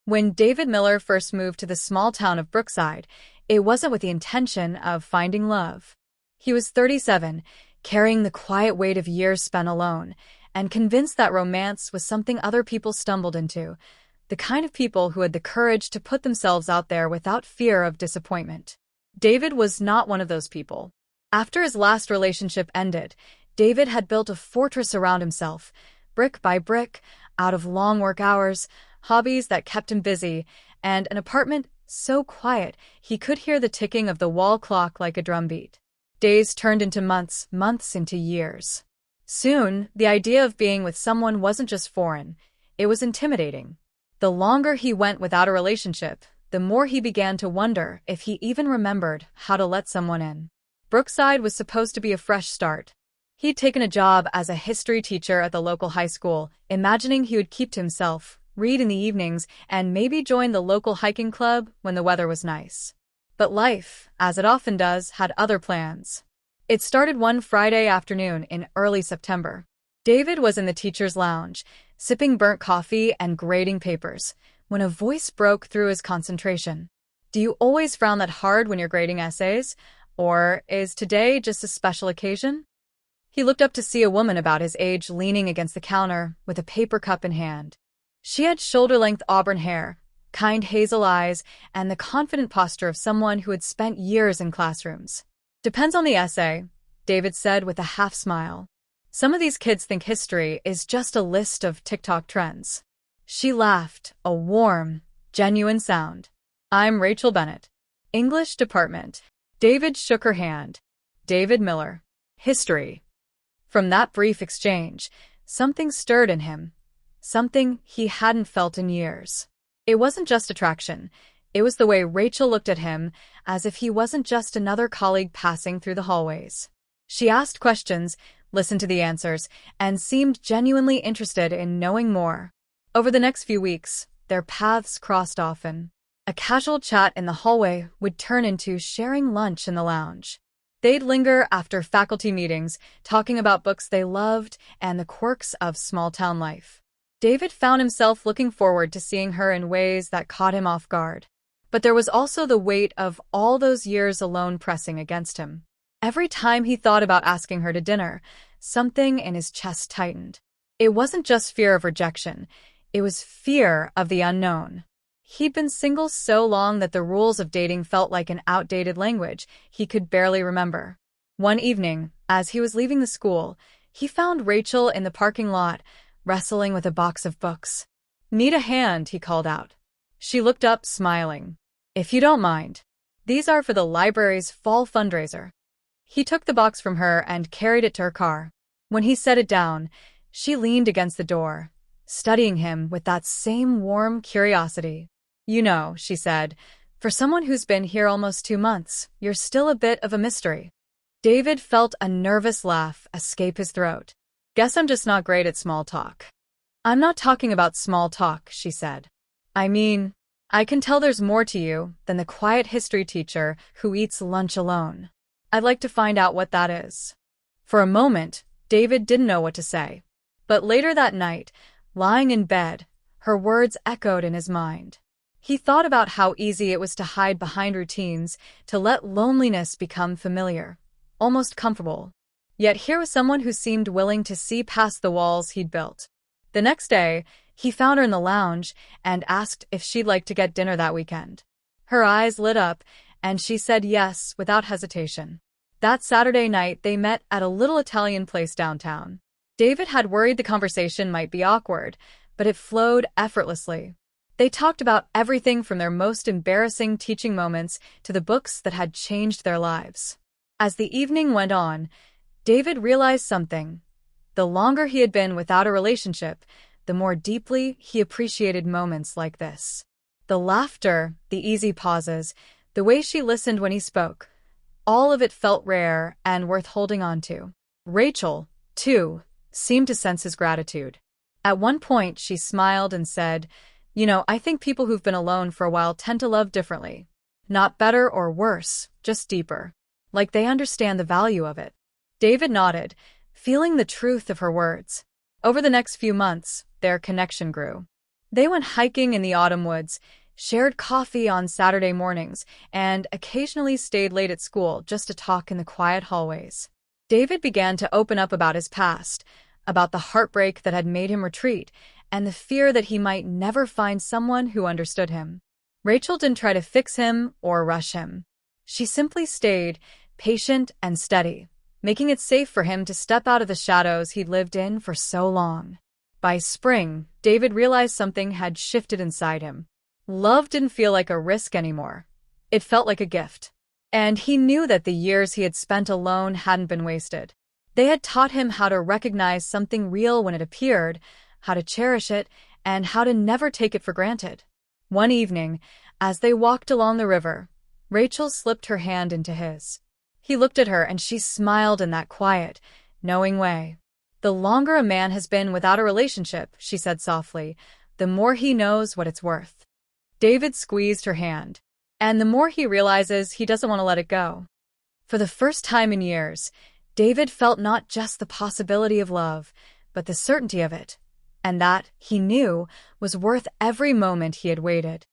When David Miller first moved to the small town of Brookside, it wasn't with the intention of finding love. He was 37, carrying the quiet weight of years spent alone, and convinced that romance was something other people stumbled into, the kind of people who had the courage to put themselves out there without fear of disappointment. David was not one of those people. After his last relationship ended, David had built a fortress around himself, brick by brick, out of long work hours, hobbies that kept him busy, and an apartment so quiet he could hear the ticking of the wall clock like a drumbeat. Days turned into months, months into years. Soon, the idea of being with someone wasn't just foreign, it was intimidating. The longer he went without a relationship, the more he began to wonder if he even remembered how to let someone in. Brookside was supposed to be a fresh start. He'd taken a job as a history teacher at the local high school, imagining he would keep to himself, read in the evenings, and maybe join the local hiking club when the weather was nice. But life, as it often does, had other plans. It started one Friday afternoon in early September. David was in the teacher's lounge, sipping burnt coffee and grading papers, when a voice broke through his concentration. "Do you always frown that hard when you're grading essays? Or is today just a special occasion?" He looked up to see a woman about his age leaning against the counter with a paper cup in hand. She had shoulder-length auburn hair, kind hazel eyes, and the confident posture of someone who had spent years in classrooms. "Depends on the essay," David said with a half-smile. "Some of these kids think history is just a list of TikTok trends." She laughed, a warm, genuine sound. "I'm Rachel Bennett. English department." David shook her hand. "David Miller. History." From that brief exchange, something stirred in him. Something he hadn't felt in years. It wasn't just attraction. It was the way Rachel looked at him, as if he wasn't just another colleague passing through the hallways. She asked questions, listened to the answers, and seemed genuinely interested in knowing more. Over the next few weeks, their paths crossed often. A casual chat in the hallway would turn into sharing lunch in the lounge. They'd linger after faculty meetings, talking about books they loved and the quirks of small-town life. David found himself looking forward to seeing her in ways that caught him off guard. But there was also the weight of all those years alone pressing against him. Every time he thought about asking her to dinner, something in his chest tightened. It wasn't just fear of rejection, it was fear of the unknown. He'd been single so long that the rules of dating felt like an outdated language he could barely remember. One evening, as he was leaving the school, he found Rachel in the parking lot, wrestling with a box of books. "Need a hand," he called out. She looked up, smiling. "If you don't mind. These are for the library's fall fundraiser." He took the box from her and carried it to her car. When he set it down, she leaned against the door, studying him with that same warm curiosity. "You know," she said, "for someone who's been here almost 2 months, you're still a bit of a mystery." David felt a nervous laugh escape his throat. "Guess I'm just not great at small talk." "I'm not talking about small talk," she said. "I mean, I can tell there's more to you than the quiet history teacher who eats lunch alone. I'd like to find out what that is." For a moment, David didn't know what to say. But later that night, lying in bed, her words echoed in his mind. He thought about how easy it was to hide behind routines, to let loneliness become familiar, almost comfortable. Yet here was someone who seemed willing to see past the walls he'd built. The next day, he found her in the lounge and asked if she'd like to get dinner that weekend. Her eyes lit up, and she said yes without hesitation. That Saturday night, they met at a little Italian place downtown. David had worried the conversation might be awkward, but it flowed effortlessly. They talked about everything from their most embarrassing teaching moments to the books that had changed their lives. As the evening went on, David realized something. The longer he had been without a relationship, the more deeply he appreciated moments like this. The laughter, the easy pauses, the way she listened when he spoke. All of it felt rare and worth holding on to. Rachel, too, seemed to sense his gratitude. At one point, she smiled and said, "You know, I think people who've been alone for a while tend to love differently. Not better or worse, just deeper. Like they understand the value of it." David nodded, feeling the truth of her words. Over the next few months, their connection grew. They went hiking in the autumn woods, shared coffee on Saturday mornings, and occasionally stayed late at school just to talk in the quiet hallways. David began to open up about his past, about the heartbreak that had made him retreat, and the fear that he might never find someone who understood him. Rachel didn't try to fix him or rush him. She simply stayed, patient and steady, making it safe for him to step out of the shadows he'd lived in for so long. By spring, David realized something had shifted inside him. Love didn't feel like a risk anymore. It felt like a gift. And he knew that the years he had spent alone hadn't been wasted. They had taught him how to recognize something real when it appeared, how to cherish it, and how to never take it for granted. One evening, as they walked along the river, Rachel slipped her hand into his. He looked at her and she smiled in that quiet, knowing way. "The longer a man has been without a relationship," she said softly, "the more he knows what it's worth." David squeezed her hand, and the more he realizes he doesn't want to let it go. For the first time in years, David felt not just the possibility of love, but the certainty of it, and that, he knew, was worth every moment he had waited.